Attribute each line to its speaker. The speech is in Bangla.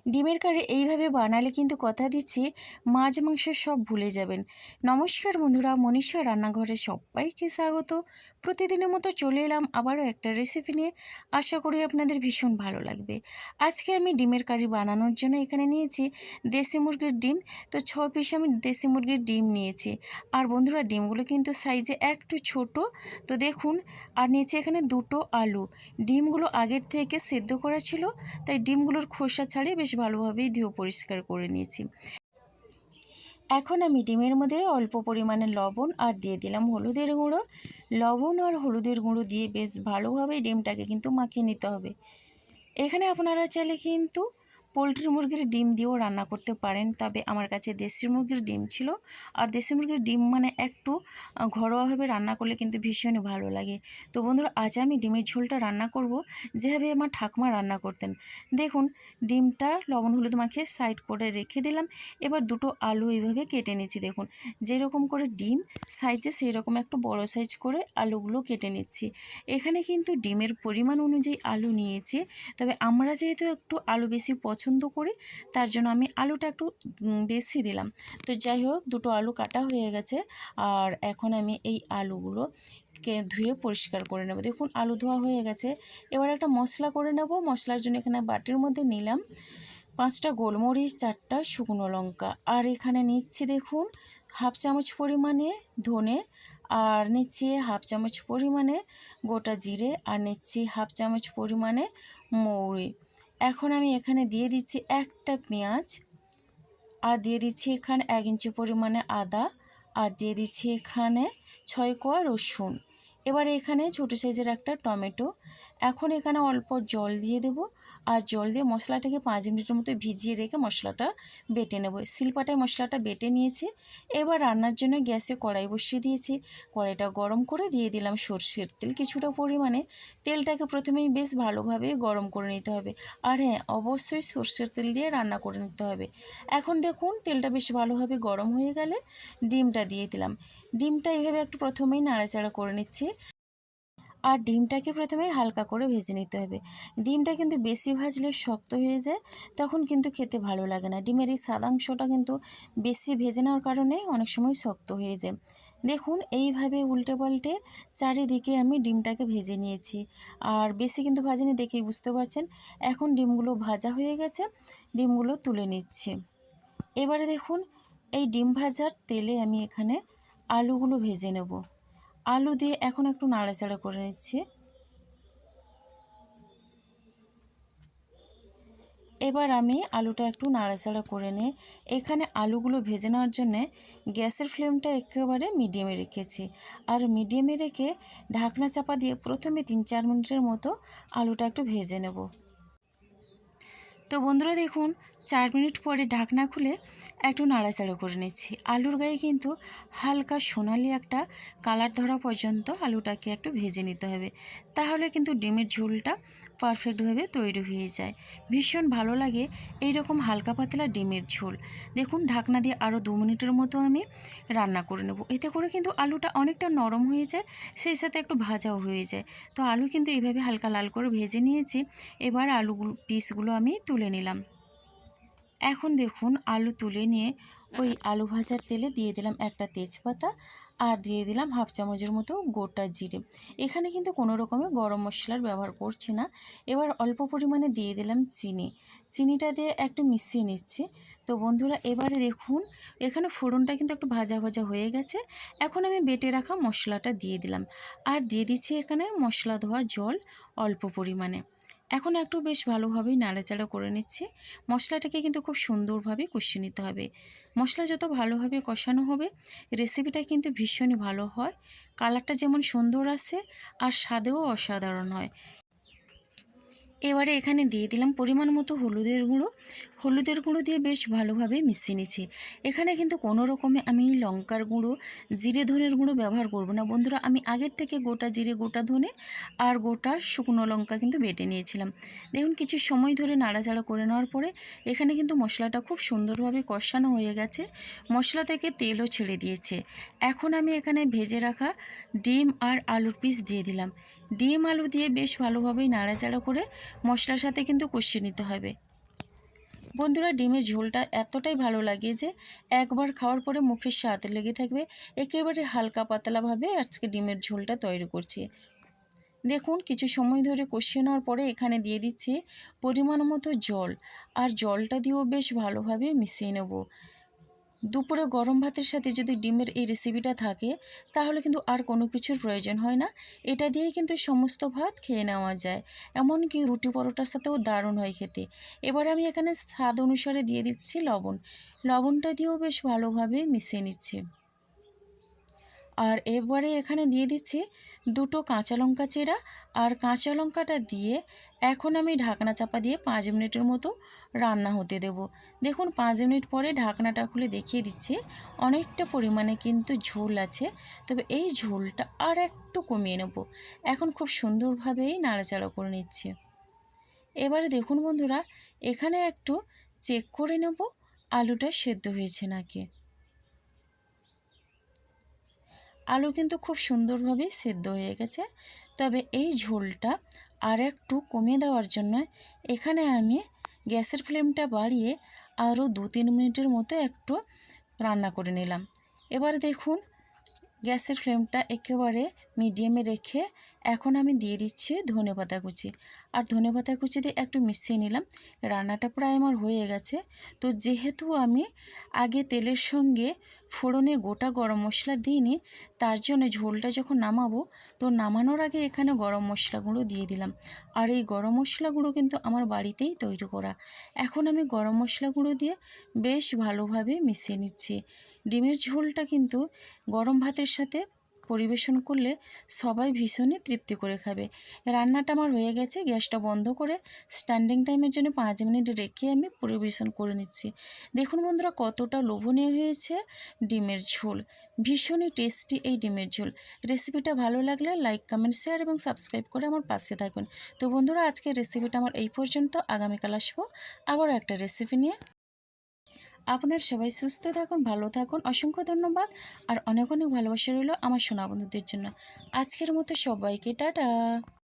Speaker 1: ডিমের কারি এইভাবে বানালে কিন্তু কথা দিচ্ছি মাছ মাংসের সব ভুলে যাবেন। নমস্কার বন্ধুরা, মনীষা রান্নাঘরে সবাইকে স্বাগত। প্রতিদিনের মতো চলে এলাম আবারও একটা রেসিপি নিয়ে। আশা করি আপনাদের ভীষণ ভালো লাগবে। আজকে আমি ডিমের কারি বানানোর জন্য এখানে নিয়েছি দেশি মুরগির ডিম। তো 6 পিস আমি দেশি মুরগির ডিম নিয়েছি। আর বন্ধুরা, ডিমগুলো কিন্তু সাইজে একটু ছোট। তো দেখুন, আর নিয়েছি এখানে 2টো আলু। ডিমগুলো আগের থেকে সেদ্ধ করা ছিল, তাই ডিমগুলোর খোসা ছাড়িয়ে বেশ ভালোভাবেই ধুয়ে পরিষ্কার করে নিয়েছি। এখন আমি ডিমের মধ্যে অল্প পরিমাণে লবণ আর দিয়ে দিলাম হলুদের গুঁড়ো। লবণ আর হলুদের গুঁড়ো দিয়ে বেশ ভালোভাবে ডিমটাকে কিন্তু মাখিয়ে নিতে হবে। এখানে আপনারা চাইলে কিন্তু পোলট্রি মুরগির ডিম দিয়েও রান্না করতে পারেন, তবে আমার কাছে দেশি মুরগির ডিম ছিল। আর দেশি মুরগির ডিম মানে একটু ঘরোয়াভাবে রান্না করলে কিন্তু ভীষণই ভালো লাগে। তো বন্ধুরা, আজ আমি ডিমের ঝোলটা রান্না করব যেভাবে আমার ঠাকুমা রান্না করতেন। দেখুন, ডিমটা লবণ হলুদ মাখিয়ে সাইড করে রেখে দিলাম। এবার 2টো আলু এইভাবে কেটে নিচ্ছি। দেখুন, যেরকম করে ডিম সাইজে সেই রকম একটু বড় সাইজ করে আলুগুলো কেটে নিচ্ছি। এখানে কিন্তু ডিমের পরিমাণ অনুযায়ী আলু নিয়েছি, তবে আমরা যেহেতু একটু আলু বেশি পছন্দ করি, তার জন্য আমি আলুটা একটু বেশি দিলাম। তো যাই হোক, 2টো আলু কাটা হয়ে গেছে। আর এখন আমি এই আলুগুলোকে ধুয়ে পরিষ্কার করে নেব। দেখুন, আলু ধোয়া হয়ে গেছে। এবার একটা মশলা করে নেব। মশলার জন্য এখানে বাটির মধ্যে নিলাম 5টা গোলমরিচ, 4টা শুকনো লঙ্কা। আর এখানে নিচ্ছি দেখুন হাফ চামচ পরিমাণে ধনে, আর নিচ্ছি হাফ চামচ পরিমাণে গোটা জিরে, আর নিচ্ছি হাফ চামচ পরিমাণে মৌরি। এখন আমি এখানে দিয়ে দিচ্ছি একটা পেঁয়াজ, আর দিয়ে দিচ্ছি এখানে 1 ইঞ্চি পরিমাণে আদা, আর দিয়ে দিচ্ছি এখানে 6 কোয়া রসুন। এবার এখানে ছোটো সাইজের একটা টমেটো। এখন এখানে অল্প জল দিয়ে দেব, আর জল দিয়ে মশলাটাকে 5 মিনিটের মতো ভিজিয়ে রেখে মশলাটা বেটে নেব। শিলপাটায় মশলাটা বেটে নিয়েছি। এবার রান্নার জন্য গ্যাসে কড়াই বসিয়ে দিয়েছি। কড়াইটা গরম করে দিয়ে দিলাম সরষের তেল কিছুটা পরিমাণে। তেলটাকে প্রথমেই বেশ ভালোভাবে গরম করে নিতে হবে। আর হ্যাঁ, অবশ্যই সরষের তেল দিয়ে রান্না করে নিতে হবে। এখন দেখুন, তেলটা বেশ ভালোভাবে গরম হয়ে গেলে ডিমটা দিয়ে দিলাম। ডিমটা এইভাবে একটু প্রথমেই নাড়াচাড়া করে নিচ্ছি। আর ডিমটাকে প্রথমে হালকা করে ভেজে নিতে হবে। ডিমটা কিন্তু বেশি ভাজলে শক্ত হয়ে যায়, তখন কিন্তু খেতে ভালো লাগে না। ডিমের এই সাদা অংশটা কিন্তু বেশি ভেজে নেওয়ার কারণে অনেক সময় শক্ত হয়ে যায়। দেখুন, এইভাবে উল্টে পাল্টে চারিদিকে আমি ডিমটাকে ভেজে নিয়েছি। আর বেশি কিন্তু ভাজিনি, দেখেই বুঝতে পারছেন। এখন ডিমগুলো ভাজা হয়ে গেছে, ডিমগুলো তুলে নিচ্ছি। এবারে দেখুন, এই ডিম ভাজার তেলে আমি এখানে আলুগুলো ভেজে নেব। আলু দিয়ে এখন একটু নাড়াচাড়া করে নিচ্ছি। এবার আমি আলুটা একটু নাড়াচাড়া করে নিয়ে এখানে আলুগুলো ভেজে নেওয়ার জন্যে গ্যাসের ফ্লেমটা একেবারে মিডিয়ামে রেখেছি। আর মিডিয়ামে রেখে ঢাকনা চাপা দিয়ে প্রথমে 3-4 মিনিটের মতো আলুটা একটু ভেজে নেব। তো বন্ধুরা দেখুন, 4 মিনিট পরে ঢাকনা খুলে একটু নাড়াচাড়া করে নিচ্ছি। আলুর গায়ে কিন্তু হালকা সোনালি একটা কালার ধরা পর্যন্ত আলুটাকে একটু ভেজে নিতে হবে, তাহলে কিন্তু ডিমের ঝোলটা পারফেক্টভাবে তৈরি হয়ে যায়। ভীষণ ভালো লাগে এই রকম হালকা পাতলা ডিমের ঝোল। দেখুন, ঢাকনা দিয়ে আরও 2 মিনিটের মতো আমি রান্না করে নেব। এতে করে কিন্তু আলুটা অনেকটা নরম হয়ে যায়, সেই সাথে একটু ভাজাও হয়ে যায়। তো আলু কিন্তু এইভাবে হালকা লাল করে ভেজে নিয়েছি। এবার পিসগুলো আমি তুলে নিলাম। এখন দেখুন, আলু তুলে নিয়ে ওই আলু ভাজার তেলে দিয়ে দিলাম একটা তেজপাতা, আর দিয়ে দিলাম হাফ চামচের মতো গোটা জিরে। এখানে কিন্তু কোনো রকমের গরম মশলার ব্যবহার করছি না। এবার অল্প পরিমাণে দিয়ে দিলাম চিনি। চিনিটা দিয়ে একটু মিশিয়ে নিচ্ছি। তো বন্ধুরা, এবারে দেখুন, এখানে ফোড়নটা কিন্তু একটু ভাজা ভাজা হয়ে গেছে। এখন আমি বেটে রাখা মশলাটা দিয়ে দিলাম, আর দিয়ে দিচ্ছি এখানে মশলা ধোয়া জল অল্প পরিমাণে। এখন একটু বেশ ভালোভাবেই নাড়াচাড়া করে নিচ্ছি। মশলাটাকে কিন্তু খুব সুন্দরভাবে কষিয়ে নিতে হবে। মশলা যত ভালোভাবে কষানো হবে, রেসিপিটা কিন্তু ভীষণই ভালো হয়। কালারটা যেমন সুন্দর আসে, আর স্বাদেও অসাধারণ হয়। এবারে এখানে দিয়ে দিলাম পরিমাণ মতো হলুদের গুঁড়ো। হলুদের গুঁড়ো দিয়ে বেশ ভালোভাবে মিশিয়ে নিচ্ছি। এখানে কিন্তু কোনো রকমে আমি লঙ্কার গুঁড়ো, জিরে ধনের গুঁড়ো ব্যবহার করব না বন্ধুরা। আমি আগের থেকে গোটা জিরে, গোটা ধনে আর গোটা শুকনো লঙ্কা কিন্তু বেটে নিয়েছিলাম। দেখুন, কিছু সময় ধরে নাড়াচাড়া করে নেওয়ার পরে এখানে কিন্তু মশলাটা খুব সুন্দরভাবে কষানো হয়ে গেছে। মশলা থেকে তেলও ছেড়ে দিয়েছে। এখন আমি এখানে ভেজে রাখা ডিম আর আলুর পিস দিয়ে দিলাম। ডিম আলু দিয়ে বেশ ভালোভাবেই নাড়াচাড়া করে মশলার সাথে কিন্তু কষিয়ে নিতে হবে। বন্ধুরা, ডিমের ঝোলটা এতটাই ভালো লাগে যে একবার খাওয়ার পরে মুখের স্বাদ লেগে থাকবে। একেবারে হালকা পাতলাভাবে আজকে ডিমের ঝোলটা তৈরি করছি। দেখুন, কিছু সময় ধরে কষিয়ে নেওয়ার পরে এখানে দিয়ে দিচ্ছি পরিমাণ মতো জল, আর জলটা দিয়েও বেশ ভালোভাবে মিশিয়ে নেব। দুপুরে গরম ভাতের সাথে যদি ডিমের এই রেসিপিটা থাকে তাহলে কিন্তু আর কোনো কিছুর প্রয়োজন হয় না। এটা দিয়েই কিন্তু সমস্ত ভাত খেয়ে নেওয়া যায়, এমনকি রুটি পরোটার সাথেও দারুণ হয় খেতে। এবার আমি এখানে স্বাদ অনুসারে দিয়ে দিচ্ছি লবণ। লবণটা দিয়েও বেশ ভালোভাবে মিশিয়ে নিচ্ছি। আর এবারে এখানে দিয়ে দিচ্ছি দুটো কাঁচা লঙ্কা চেরা, আর কাঁচা লঙ্কাটা দিয়ে এখন আমি ঢাকনা চাপা দিয়ে 5 মিনিটের মতো রান্না হতে দেব। দেখুন, 5 মিনিট পরে ঢাকনাটা খুলে দেখিয়ে দিচ্ছি অনেকটা পরিমাণে কিন্তু ঝোল আছে, তবে এই ঝোলটা আর একটু কমিয়ে নেব। এখন খুব সুন্দরভাবেই নাড়াচাড়া করে নিচ্ছি। এবারে দেখুন বন্ধুরা, এখানে একটু চেক করে নেব আলুটা সেদ্ধ হয়েছে নাকি। আলু কিন্তু খুব সুন্দরভাবেই সেদ্ধ হয়ে গেছে, তবে এই ঝোলটা আর একটু কমিয়ে দেওয়ার জন্য এখানে আমি গ্যাসের ফ্লেমটা বাড়িয়ে আরও 2-3 মিনিটের মতো একটু রান্না করে নিলাম। এবার দেখুন, গ্যাসের ফ্লেমটা একেবারে মিডিয়ামে রেখে এখন আমি দিয়ে দিচ্ছি ধনেপাতা কুচি, আর ধনেপাতা কুচি দিয়ে একটু মিশিয়ে নিলাম। রান্নাটা প্রায় আমার হয়ে গেছে। তো যেহেতু আমি আগে তেলের সঙ্গে ফোড়নে গোটা গরম মশলা দিইনি, তার জন্য ঝোলটা যখন নামাবো তো নামানোর আগে এখানে গরম মশলা গুঁড়ো দিয়ে দিলাম। আর এই গরম মশলা গুঁড়ো কিন্তু আমার বাড়িতেই তৈরি করা। এখন আমি গরম মশলা গুঁড়ো দিয়ে বেশ ভালোভাবে মিশিয়ে নিচ্ছি। ডিমের ঝোলটা কিন্তু গরম ভাতের সাথে পরিবেশন করলে সবাই ভীষণই তৃপ্তি করে খাবে। রান্নাটা আমার হয়ে গেছে। গ্যাসটা বন্ধ করে স্ট্যান্ডিং টাইমের জন্য 5 মিনিট রেখে আমি পরিবেশন করে নিচ্ছি। দেখুন বন্ধুরা, কতটা লোভনীয় হয়েছে ডিমের ঝোল। ভীষণই টেস্টি এই ডিমের ঝোল। রেসিপিটা ভালো লাগলে লাইক, কমেন্ট, শেয়ার এবং সাবস্ক্রাইব করে আমার পাশে থাকবেন। তো বন্ধুরা, আজকের রেসিপিটা আমার এই পর্যন্ত। আগামীকাল আসবো আবারও একটা রেসিপি নিয়ে। আপনার সবাই সুস্থ থাকুন, ভালো থাকুন। অসংখ্য ধন্যবাদ, আর অনেক অনেক ভালোবাসা রইল আমার সোনা বন্ধুদের জন্য। আজকের মতো সবাইকে টাটা।